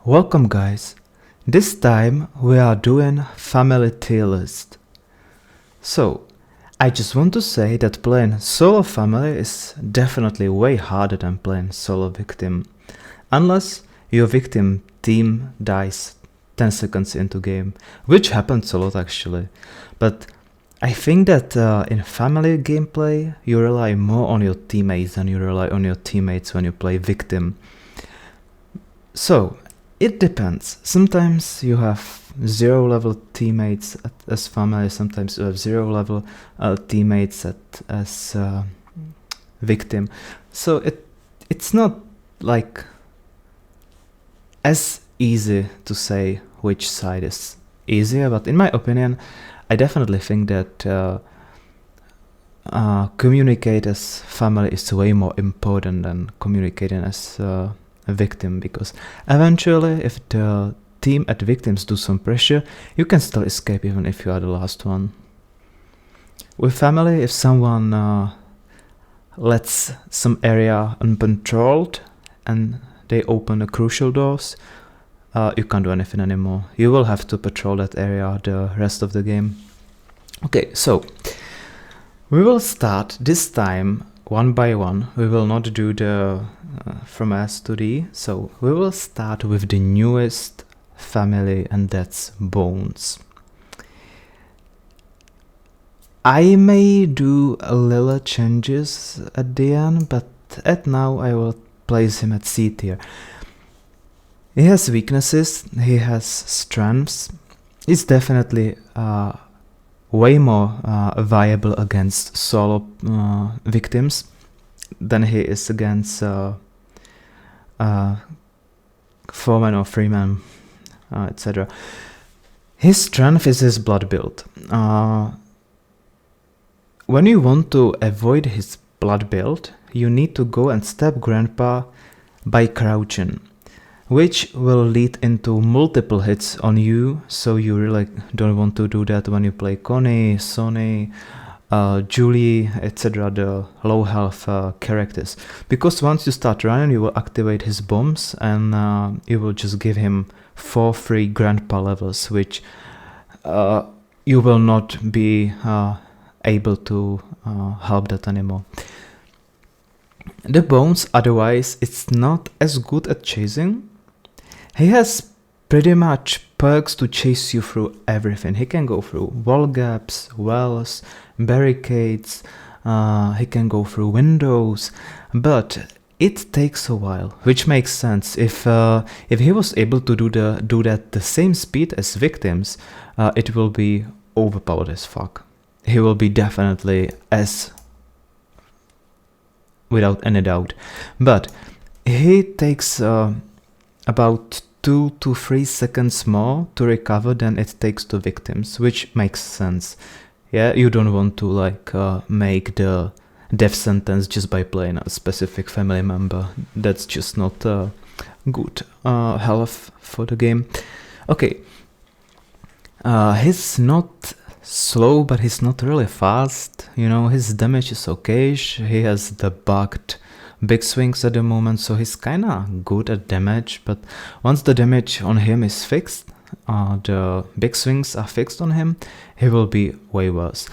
Welcome guys, this time we are doing family tier list. So, I just want to say that playing solo family is definitely way harder than playing solo victim, unless your victim team dies 10 seconds into game, which happens a lot actually, but I think that in family gameplay you rely more on your teammates than you rely on your teammates when you play victim. So, it depends. Sometimes you have 0 level teammates as family, sometimes you have 0 level teammates as victim. So it's not like as easy to say which side is easier, but in my opinion, I definitely think that communicate as family is way more important than communicating as a victim, because eventually if the team at victims do some pressure, you can still escape even if you are the last one. With family, if someone lets some area uncontrolled and they open the crucial doors, you can't do anything anymore. You will have to patrol that area the rest of the game. Okay, so we will start this time one by one. We will not do the from S to D, so we will start with the newest family, and that's Bones. I may do a little changes at the end, but at now I will place him at C tier. He has weaknesses, he has strengths. He's definitely way more viable against solo victims than he is against 4-man or 3-man, etc. His strength is his blood build. When you want to avoid his blood build, you need to go and stab Grandpa by crouching, which will lead into multiple hits on you, so you really don't want to do that when you play Connie, Sonny, Julie, etc., the low health characters, because once you start running you will activate his bombs and you will just give him 4 free Grandpa levels, which you will not be able to help that anymore. The Bones, otherwise, it's not as good at chasing. He has pretty much perks to chase you through everything. He can go through wall gaps, wells, barricades, he can go through windows, but it takes a while, which makes sense. If he was able to do that the same speed as victims, it will be overpowered as fuck. He will be definitely S without any doubt, but he takes about 2 to 3 seconds more to recover than it takes to victims, which makes sense. Yeah, you don't want to like make the death sentence just by playing a specific family member. That's just not good health for the game. Okay, he's not slow, but he's not really fast. You know, his damage is okay. He has the bugged big swings at the moment, so he's kinda good at damage, but once the damage on him is fixed, the big swings are fixed on him, he will be way worse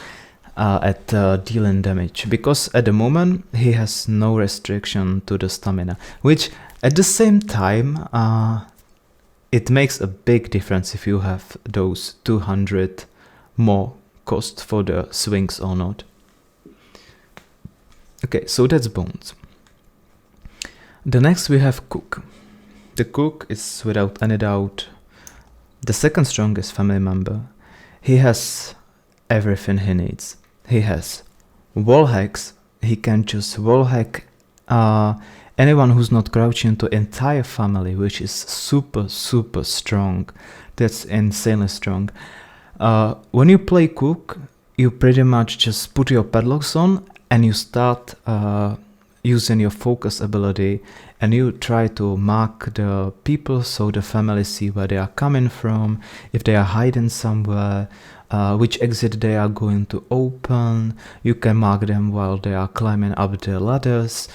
at dealing damage, because at the moment he has no restriction to the stamina, which at the same time it makes a big difference if you have those 200 more cost for the swings or not. Okay, so that's Bones. The next we have Cook. The Cook is without any doubt the second strongest family member. He has everything he needs. He has wall hacks. He can just wall hack anyone who's not crouching to entire family, which is super strong. That's insanely strong. When you play Cook, you pretty much just put your padlocks on and you start using your focus ability, and you try to mark the people so the family see where they are coming from, if they are hiding somewhere, which exit they are going to open. You can mark them while they are climbing up the ladders.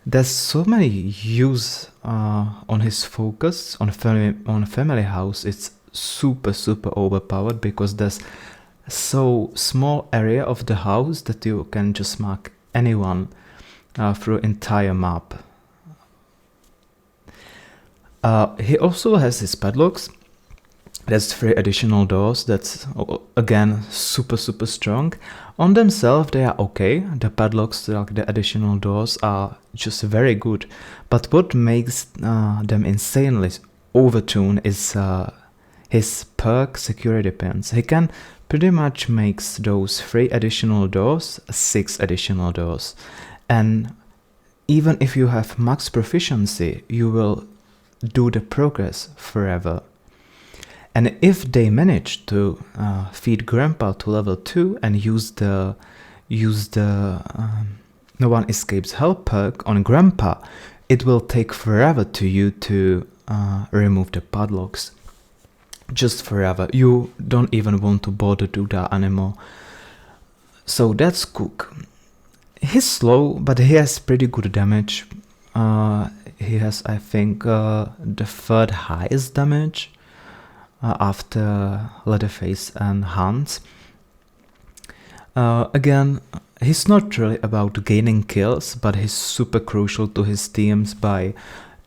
there's so many use on his focus on family house. It's super overpowered because there's so small area of the house that you can just mark anyone through entire map. He also has his padlocks. There's 3 additional doors. That's again super strong. On themselves they are okay. The padlocks, like the additional doors, are just very good. But what makes them insanely overtuned is his perk security pins. He can pretty much makes those 3 additional doors 6 additional doors. And even if you have max proficiency, you will do the progress forever. And if they manage to feed Grandpa to level 2 and use the No One Escapes Hell perk on Grandpa, it will take forever to you to remove the padlocks. Just forever. You don't even want to bother do that anymore. So that's Cook. He's slow, but he has pretty good damage. He has, I think, the 3rd highest damage after Leatherface and Hans. Again, he's not really about gaining kills, but he's super crucial to his teams by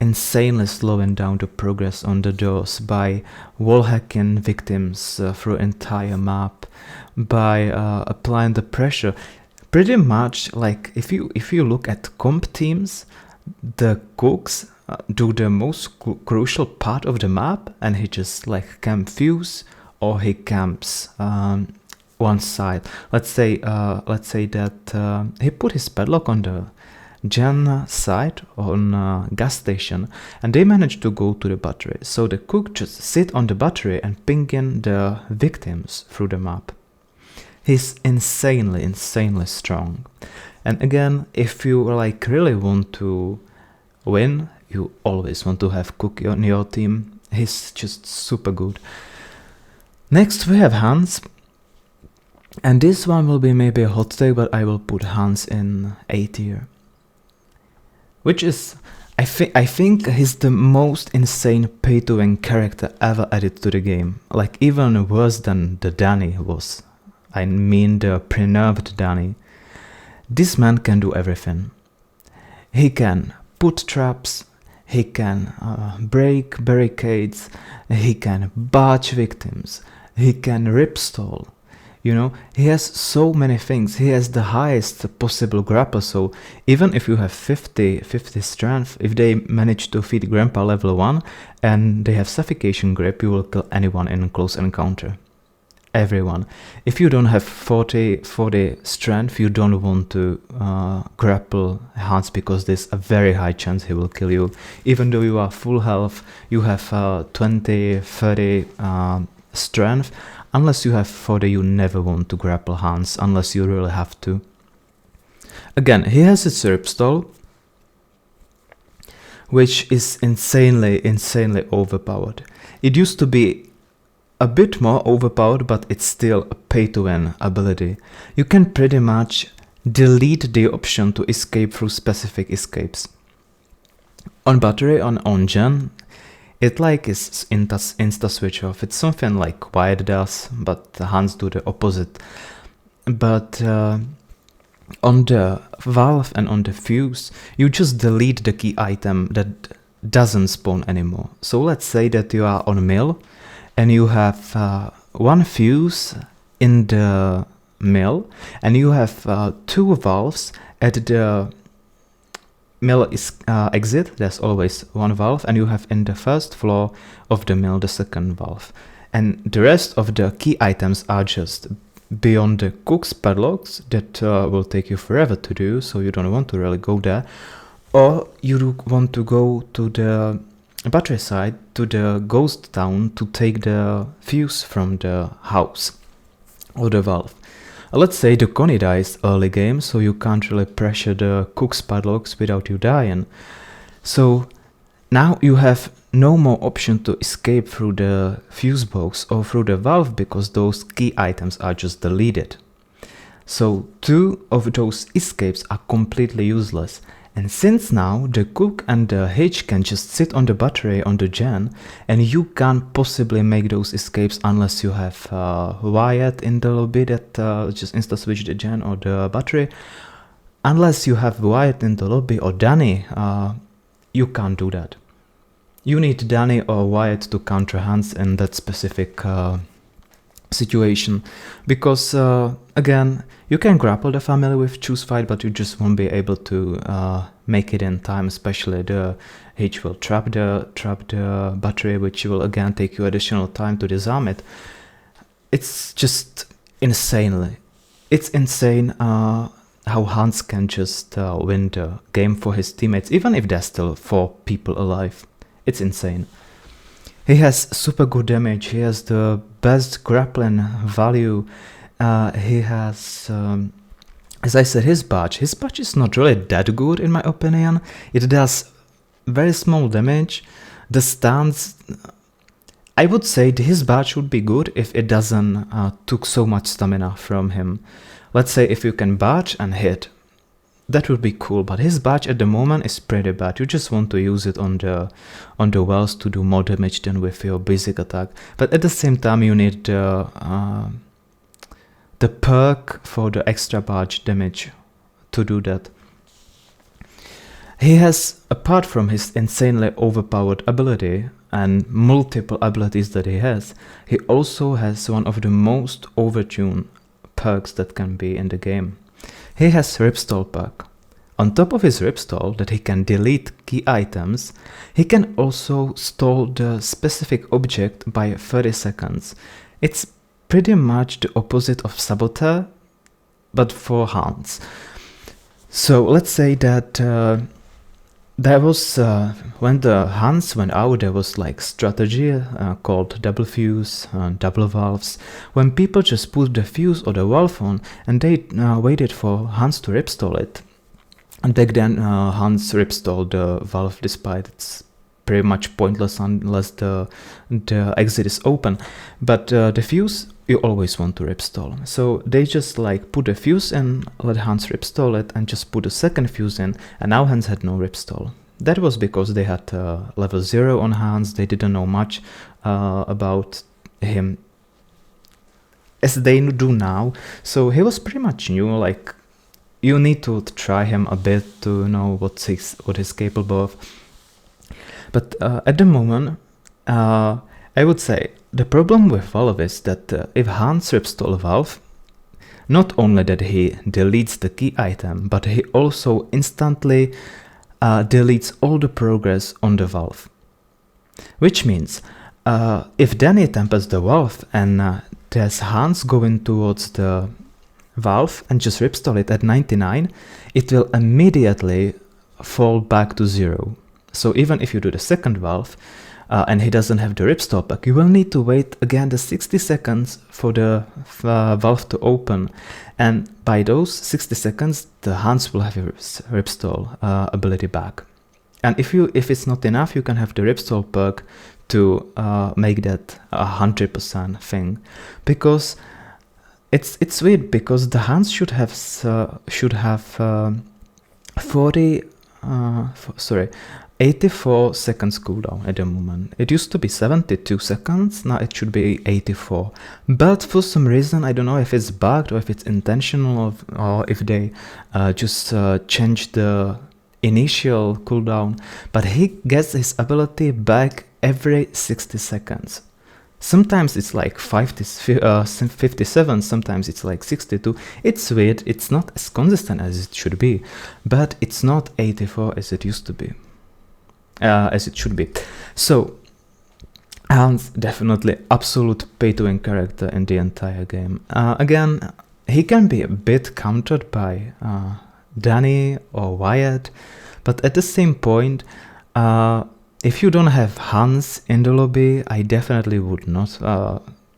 insanely slowing down the progress on the doors, by wall hacking victims through entire map, by applying the pressure. Pretty much like if you look at comp teams, the cooks do the most crucial part of the map, and he just like camp fuse or he camps one side. Let's say that he put his padlock on the Gen side on gas station, and they managed to go to the battery. So the cook just sit on the battery and ping in the victims through the map. He's insanely strong. And again, if you like really want to win, you always want to have Cook on your team. He's just super good. Next we have Hans. And this one will be maybe a hot take, but I will put Hans in A tier. Which is, I think he's the most insane pay-to-win character ever added to the game. Like even worse than the Danny was. I mean the pre-nerfed Danny. This man can do everything. He can put traps, he can break barricades, he can barge victims, he can rip stall. You know, he has so many things. He has the highest possible grapple, so even if you have 50 strength, if they manage to feed Grandpa level 1 and they have suffocation grip, you will kill anyone in close encounter. Everyone. If you don't have 40 strength, you don't want to grapple Hans, because there's a very high chance he will kill you. Even though you are full health, you have 20-30 strength. Unless you have 40, you never want to grapple Hans, unless you really have to. Again, he has a syrup stall, which is insanely overpowered. It used to be a bit more overpowered, but it's still a pay-to-win ability. You can pretty much delete the option to escape through specific escapes. On battery, on gen, it like is insta switch off. It's something like Wyatt does, but the Hans do the opposite. But on the valve and on the fuse, you just delete the key item that doesn't spawn anymore. So let's say that you are on mill and you have one fuse in the mill and you have 2 valves at the mill exit. There's always 1 valve, and you have in the first floor of the mill the 2nd valve, and the rest of the key items are just beyond the cook's padlocks that will take you forever to do, so you don't want to really go there. Or you want to go to the battery side, to the ghost town, to take the fuse from the house or the valve. Let's say the Connie dies early game, so you can't really pressure the cook's padlocks without you dying. So now you have no more option to escape through the fuse box or through the valve, because those key items are just deleted. So 2 of those escapes are completely useless. And since now the Cook and the Hitch can just sit on the battery on the gen, and you can't possibly make those escapes unless you have Wyatt in the lobby that just insta-switch the gen or the battery. Unless you have Wyatt in the lobby or Danny, you can't do that. You need Danny or Wyatt to counter Hans in that specific situation, because again, you can grapple the family with choose fight, but you just won't be able to make it in time. Especially the Hitch will trap the battery, which will again take you additional time to disarm it. It's just it's insane how Hans can just win the game for his teammates, even if there's still 4 people alive. It's insane. He has super good damage, he has the best grappling value, he has, as I said, his badge is not really that good in my opinion. It does very small damage. The stance, I would say his badge would be good if it doesn't took so much stamina from him. Let's say if you can badge and hit, that would be cool, but his badge at the moment is pretty bad. You just want to use it on the wells to do more damage than with your basic attack. But at the same time, you need the perk for the extra badge damage to do that. He has, apart from his insanely overpowered ability and multiple abilities that he has, he also has one of the most overtuned perks that can be in the game. He has Ripstall perk. On top of his Ripstall that he can delete key items, he can also stall the specific object by 30 seconds. It's pretty much the opposite of Saboteur, but for Hans. So let's say that there was, when the Hans went out, there was like strategy called double fuse, double valves, when people just put the fuse or the valve on and they waited for Hans to ripstall it. And back then Hans ripstalled the valve despite it's pretty much pointless unless the exit is open. But the fuse, you always want to ripstall. So they just like put a fuse in, let Hans ripstall it, and just put a second fuse in, and now Hans had no ripstall. That was because they had level 0 on Hans, they didn't know much about him as they do now. So he was pretty much new, like you need to try him a bit to know what he's capable of. But at the moment, I would say the problem with Valve is that if Hans ripstall Valve, not only that he deletes the key item, but he also instantly deletes all the progress on the Valve. Which means, if Danny tempers the Valve and there's Hans going towards the Valve and just ripstall it at 99, it will immediately fall back to 0. So even if you do the second Valve, and he doesn't have the ripstall pack, you will need to wait again the 60 seconds for the valve to open, and by those 60 seconds the Hans will have his ripstall ability back. And if it's not enough, you can have the ripstall perk to make that 100% thing, because it's weird, because the Hans should have 84 seconds cooldown at the moment. It used to be 72 seconds, now it should be 84. But for some reason, I don't know if it's bugged or if it's intentional or if they just changed the initial cooldown, but he gets his ability back every 60 seconds. Sometimes it's like 57, sometimes it's like 62. It's weird, it's not as consistent as it should be, but it's not 84 as it used to be. As it should be. So Hans definitely absolute pay-to-win character in the entire game. Again, he can be a bit countered by Danny or Wyatt, but at the same point, if you don't have Hans in the lobby, I definitely would not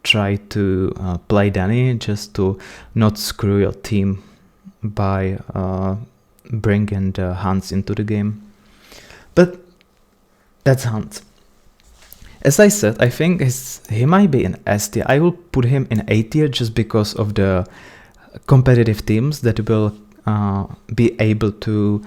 try to play Danny, just to not screw your team by bringing the Hans into the game. But that's Hans. As I said, I think he might be in S tier. I will put him in A tier just because of the competitive teams that will be able to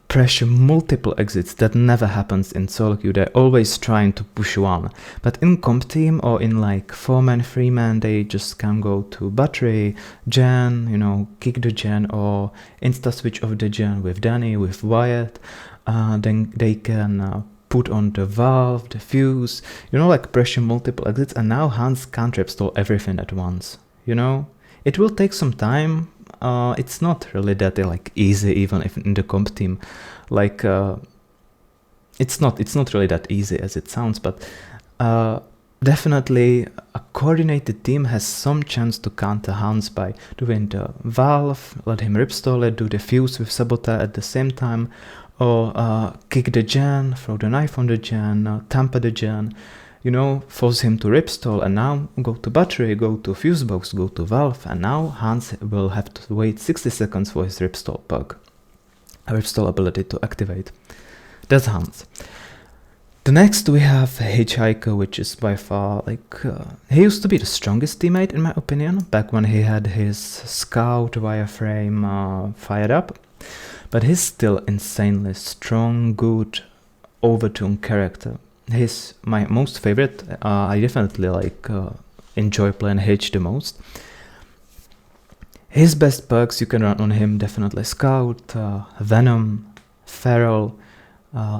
pressure multiple exits. That never happens in solo queue. They're always trying to push one. But in comp team or in like 4-man, 3-man, they just can go to battery, gen, you know, kick the gen or insta switch of the gen with Danny, with Wyatt. Then they can put on the valve, the fuse, you know, like pressure multiple exits. And now Hans can't ripstall everything at once, you know. It will take some time. It's not really that like easy, even if in the comp team, like it's not really that easy as it sounds. But definitely a coordinated team has some chance to counter Hans by doing the valve, let him ripstall it, do the fuse with Saboteur at the same time, or kick the gen, throw the knife on the gen, tamper the gen, you know, force him to ripstall, and now go to battery, go to fuse box, go to valve, and now Hans will have to wait 60 seconds for his ripstall bug, ripstall ability to activate. That's Hans. The next we have Hitchhiker, which is by far like, he used to be the strongest teammate in my opinion, back when he had his scout wireframe fired up, but he's still insanely strong, good, overtuned character. He's my most favorite. I definitely like enjoy playing Hitch the most. His best perks you can run on him, definitely Scout, Venom, Feral,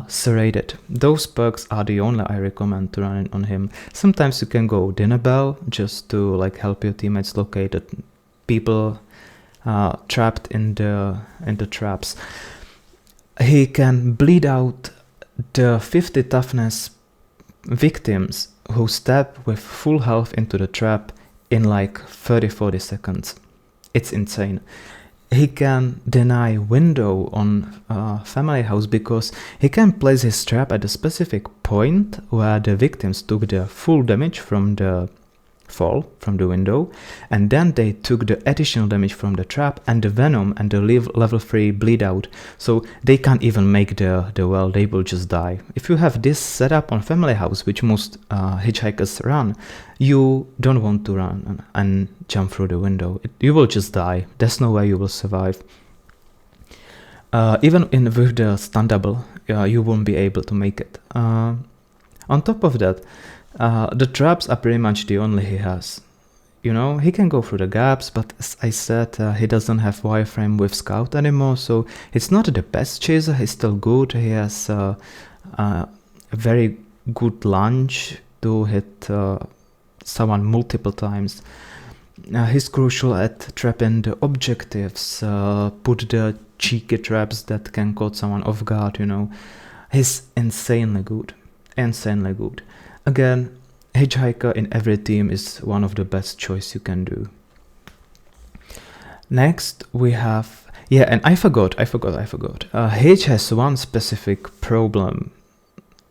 Serrated. Those perks are the only I recommend to run on him. Sometimes you can go Dinner Bell just to like help your teammates locate people trapped in the traps. He can bleed out the 50 toughness victims who step with full health into the trap in like 30-40 seconds. It's insane. He can deny window on family house because he can place his trap at a specific point where the victims took the full damage from the fall from the window, and then they took the additional damage from the trap and the venom and the level 3 bleed out, so they can't even make the well, they will just die. If you have this setup on family house, which most hitchhikers run, you don't want to run and jump through the window. You will just die. There's no way you will survive. Even with the stun double, you won't be able to make it. On top of that, the traps are pretty much the only he has. You know, he can go through the gaps, but as I said, he doesn't have wireframe with Scout anymore, so it's not the best chaser. He's still good. He has a very good lunge to hit someone multiple times. He's crucial at trapping the objectives, put the cheeky traps that can caught someone off guard, you know. He's insanely good. Insanely good. Again, Hitchhiker in every team is one of the best choice you can do. Next we have, and I forgot. Hitch has one specific problem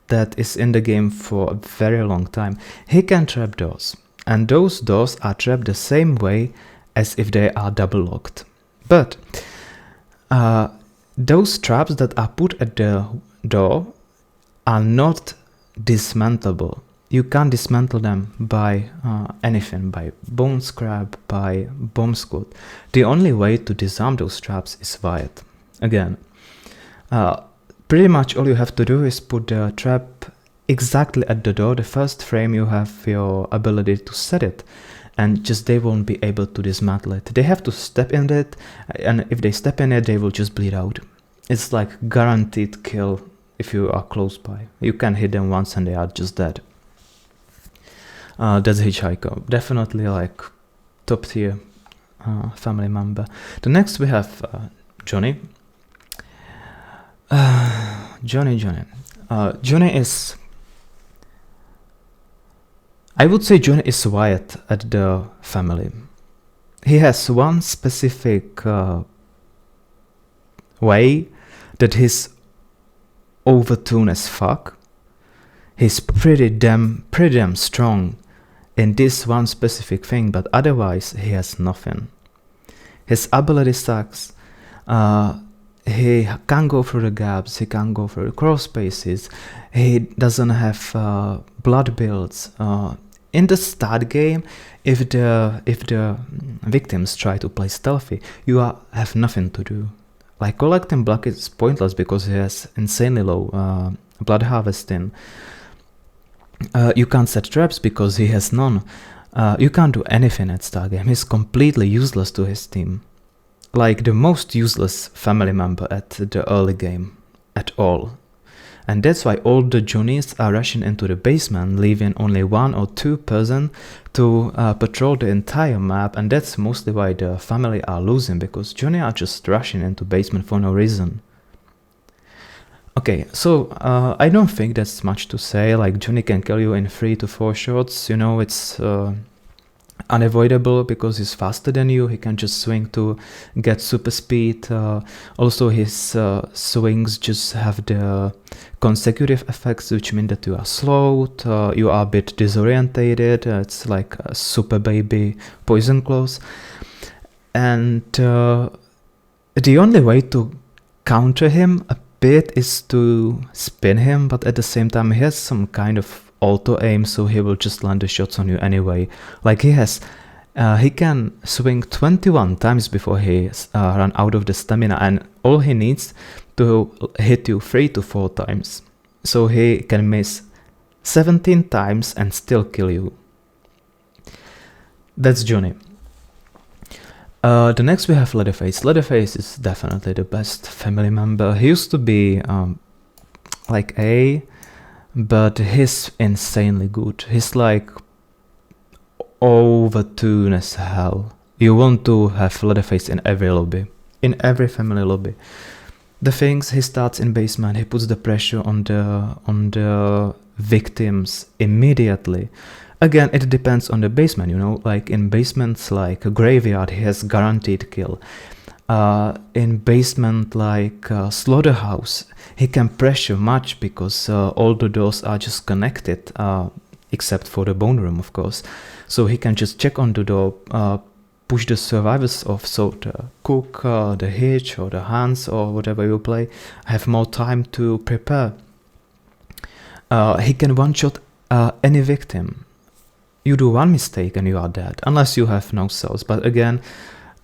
that is in the game for a very long time. He can trap doors, and those doors are trapped the same way as if they are double locked. But those traps that are put at the door are not dismantleable. You can't dismantle them by anything, by bone scrap, by bomb squad. The only way to disarm those traps is Wyatt. Again, pretty much all you have to do is put the trap exactly at the door. The first frame you have your ability to set it, and just they won't be able to dismantle it. They have to step in it, and if they step in it, they will just bleed out. It's like guaranteed kill if you are close by. You can hit them once and they are just dead. That's Hitchhiker. Definitely like top tier family member. The next we have Johnny. Johnny is, I would say Johnny is Wyatt at the family. He has one specific way that he's overtuned as fuck. He's pretty damn strong in this one specific thing, but otherwise he has nothing. His ability sucks. He can't go through the gaps, he can't go through the crawl spaces, he doesn't have blood builds. In the start game, if the victims try to play stealthy, you have nothing to do. Like collecting blood is pointless because he has insanely low blood harvesting. You can't set traps because he has none. You can't do anything at start game. He's completely useless to his team. Like the most useless family member at the early game at all. And that's why all the Johnnies are rushing into the basement, leaving only 1 or 2 person to patrol the entire map, and that's mostly why the family are losing, because Johnny are just rushing into basement for no reason. Okay, so I don't think that's much to say. Like Johnny can kill you in 3 to 4 shots, you know, it's unavoidable because he's faster than you. He can just swing to get super speed. Also his swings just have the consecutive effects, which mean that you are slowed, you are a bit disorientated. It's like a super baby poison claws. And the only way to counter him a bit is to spin him, but at the same time he has some kind of auto aim, so he will just land the shots on you anyway. Like he can swing 21 times before he run out of the stamina, and all he needs to hit you 3 to 4 times. So he can miss 17 times and still kill you. That's Johnny. The next we have Leatherface. Leatherface is definitely the best family member. He used to be like A, but he's insanely good. He's like overtune as hell. You want to have Leatherface in every lobby, in every family lobby. The things, he starts in basement, he puts the pressure on the victims immediately. Again, it depends on the basement, you know, like in basements like a graveyard, he has guaranteed kill. In basement like slaughterhouse, he can pressure much because all the doors are just connected, except for the bone room, of course. So he can just check on the door, push the survivors off, so the cook, the hitch, or the hands, or whatever you play, have more time to prepare. He can one-shot any victim. You do one mistake and you are dead, unless you have no cells. But again,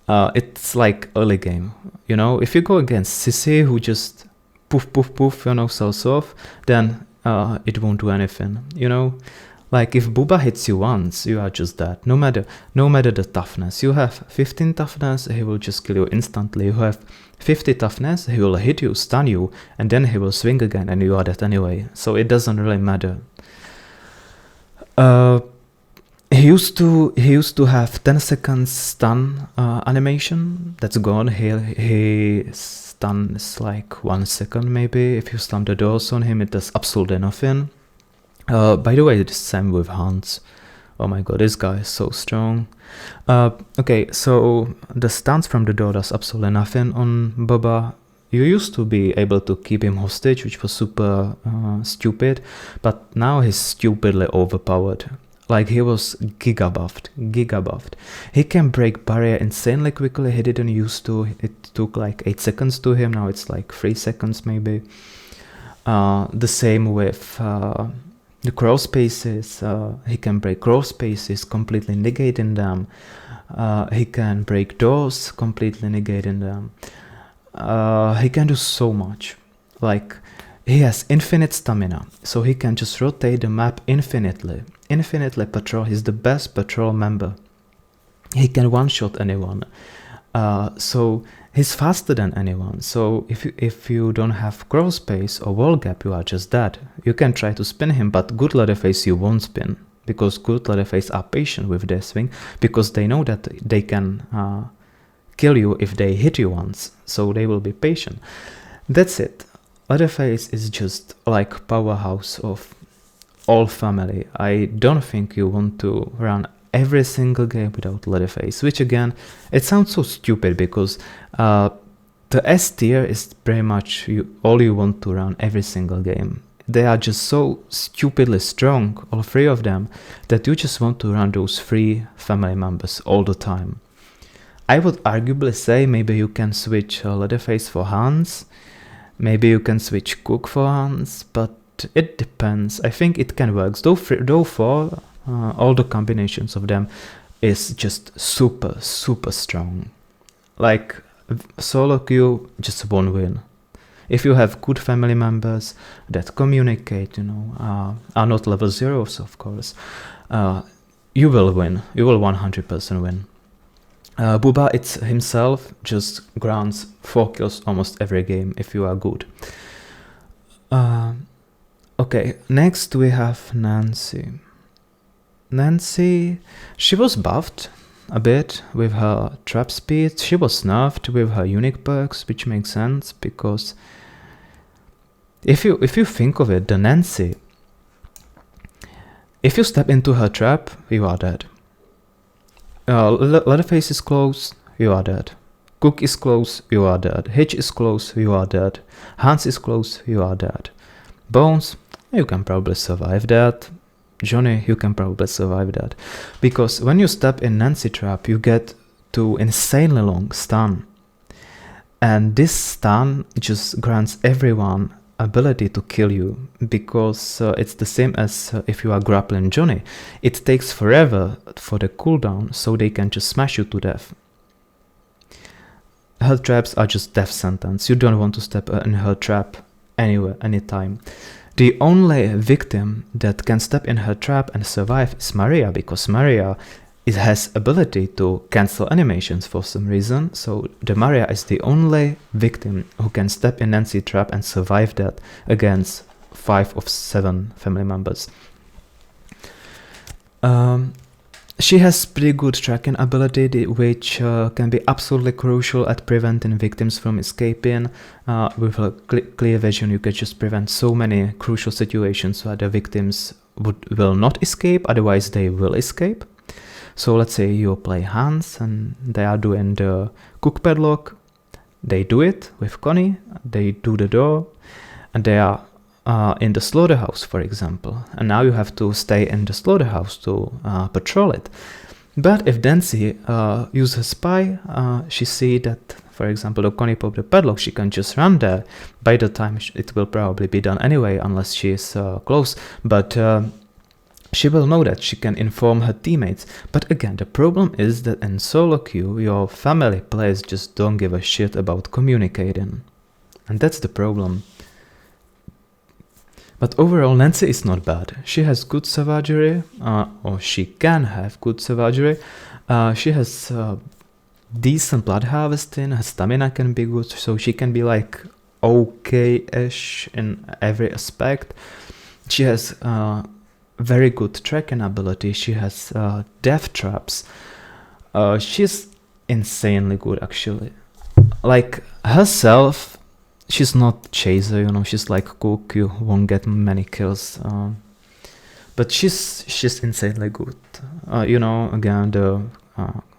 it's like early game, you know. If you go against Sissy, who just poof poof poof, you know, cells off, then it won't do anything, you know. Like if Booba hits you once, you are just dead. No matter the toughness. You have 15 toughness, he will just kill you instantly. You have 50 toughness, he will hit you, stun you, and then he will swing again, and you are dead anyway. So it doesn't really matter. He used to have 10 seconds stun animation. That's gone. He stun is like 1 second maybe. If you slam the doors on him, it does absolutely nothing. By the way, it's the same with Hans. Oh my god, this guy is so strong. Okay, so the stuns from the door does absolutely nothing on Bubba. You used to be able to keep him hostage, which was super stupid, but now he's stupidly overpowered. Like he was giga buffed. He can break barrier insanely quickly. He didn't used to. It took like 8 seconds to him. Now it's like 3 seconds maybe. The same with the crawl spaces. He can break crawl spaces, completely negating them. He can break doors, completely negating them. He can do so much. Like he has infinite stamina, so he can just rotate the map infinitely patrol. He's the best patrol member. He can one-shot anyone, so he's faster than anyone. So if you don't have crawl space or wall gap, you are just dead. You can try to spin him, but good Leatherface you won't spin, because good Leatherface are patient with their swing, because they know that they can kill you if they hit you once, so they will be patient. That's it. Leatherface is just like powerhouse of all family. I don't think you want to run every single game without Leatherface, which again, it sounds so stupid because the S tier is pretty much all you want to run every single game. They are just so stupidly strong, all 3 of them, that you just want to run those 3 family members all the time. I would arguably say maybe you can switch Leatherface for Hans, maybe you can switch Cook for Hans, but it depends. I think it can work. Though 4, all the combinations of them is just super strong. Like solo queue just won't win. If you have good family members that communicate, are not level zeros, of course, you will win. You will 100% win. Booba himself just grants 4 kills almost every game if you are good. Okay, next we have Nancy. Nancy, she was buffed a bit with her trap speed. She was nerfed with her unique perks, which makes sense because if you think of it, the Nancy, if you step into her trap, you are dead. Leatherface is close, you are dead. Cook is close, you are dead. Hitch is close, you are dead. Hans is close, you are dead. Bones, you can probably survive that. Johnny, you can probably survive that. Because when you step in Nancy trap, you get to insanely long stun. And this stun just grants everyone ability to kill you, because it's the same as if you are grappling Johnny. It takes forever for the cooldown, so they can just smash you to death. Her traps are just death sentence. You don't want to step in her trap anywhere, anytime. The only victim that can step in her trap and survive is Maria, because Maria has ability to cancel animations for some reason. So the Maria is the only victim who can step in Nancy trap and survive that against 5 of 7 family members. She has pretty good tracking ability, which can be absolutely crucial at preventing victims from escaping. With a clear vision, you can just prevent so many crucial situations where the victims will not escape, otherwise they will escape. So let's say you play Hans and they are doing the cook padlock. They do it with Connie, they do the door, and they are in the slaughterhouse, for example. And now you have to stay in the slaughterhouse to patrol it. But if Nancy uses spy, she see that, for example, the Connie pop the padlock, she can just run there. By the time it will probably be done anyway, unless she is close. But she will know that she can inform her teammates. But again, the problem is that in solo queue, your family players just don't give a shit about communicating. And that's the problem. But overall, Nancy is not bad. She has good savagery, or she can have good savagery. She has decent blood harvesting, her stamina can be good, so she can be like okay-ish in every aspect. She has very good tracking ability. She has death traps. She's insanely good, actually. Like herself, she's not chaser, she's like Cook, you won't get many kills. But she's insanely good. Again, the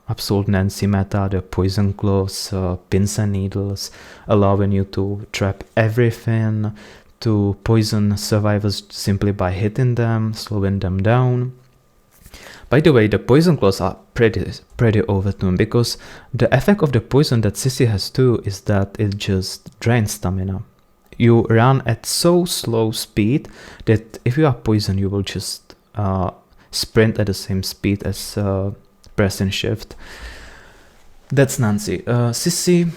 absolute Nancy meta, the poison claws, pins and needles, allowing you to trap everything, to poison survivors simply by hitting them, slowing them down. By the way, the poison claws are pretty overtuned, because the effect of the poison that Sissy has too is that it just drains stamina. You run at so slow speed that if you are poisoned, you will just sprint at the same speed as pressing shift. That's Nancy. Sissy.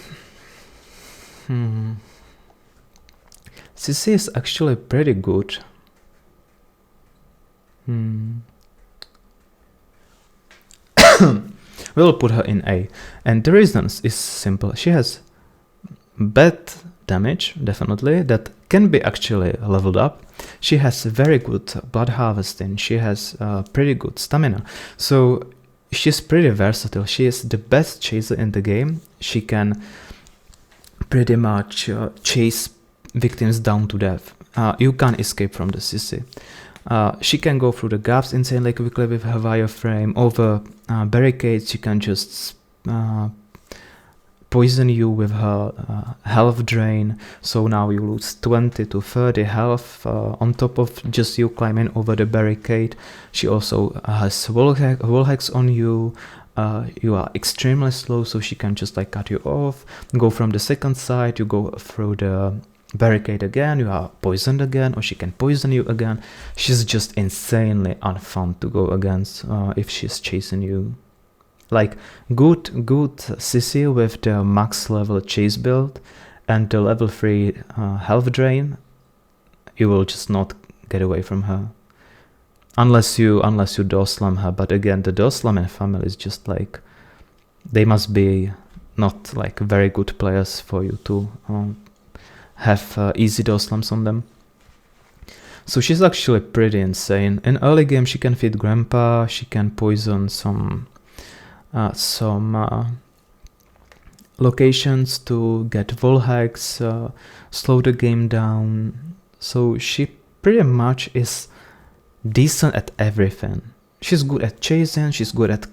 Sissy is actually pretty good. We'll put her in A. And the reason is simple. She has bad damage, definitely, that can be actually leveled up. She has very good blood harvesting. She has pretty good stamina. So she's pretty versatile. She is the best chaser in the game. She can pretty much chase victims down to death. You can't escape from the Sissy. She can go through the gaps insanely quickly with her wireframe. Over barricades, she can just poison you with her health drain. So now you lose 20 to 30 health on top of just you climbing over the barricade. She also has wall hacks on you. You are extremely slow, so she can just like cut you off. Go from the second side, you go through the barricade again, you are poisoned again, or she can poison you again. She's just insanely unfun to go against if she's chasing you. Like good Sissy with the max level chase build and the level 3 health drain, you will just not get away from her. Unless you doslam her, but again, the doslam in family is just like, they must be not like very good players for you to have easy doslams on them. So she's actually pretty insane. In early game she can feed Grandpa, she can poison some locations to get wall hacks, slow the game down. So she pretty much is decent at everything. She's good at chasing, she's good at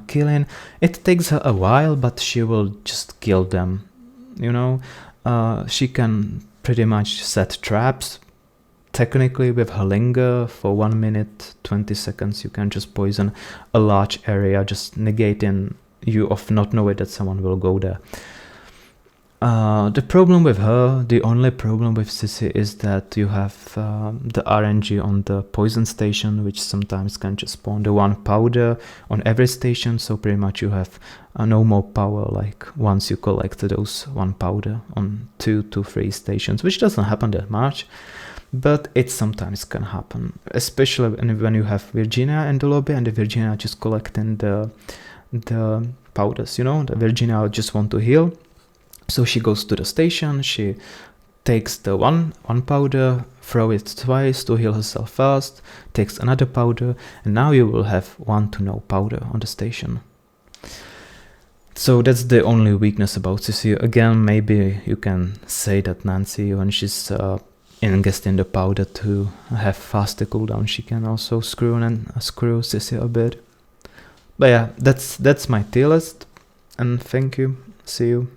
killing. It takes her a while, but she will just kill them, you know. She can pretty much set traps. Technically with her linger for 1 minute 20 seconds you can just poison a large area, just negating you of not knowing that someone will go there. The problem with her, the only problem with Sissy is that you have the RNG on the poison station, which sometimes can just spawn the 1 powder on every station, so pretty much you have no more power like once you collect those 1 powder on 2 to 3 stations, which doesn't happen that much, but it sometimes can happen, especially when you have Virginia in the lobby and the Virginia just collecting the powders, you know, the Virginia just want to heal. So she goes to the station, she takes the one powder, throw it twice to heal herself fast, takes another powder, and now you will have 1 to no powder on the station. So that's the only weakness about Sissy. Again, maybe you can say that Nancy, when she's ingesting the powder to have faster cooldown, she can also screw Sissy a bit. But yeah, that's my tier list, and thank you. See you.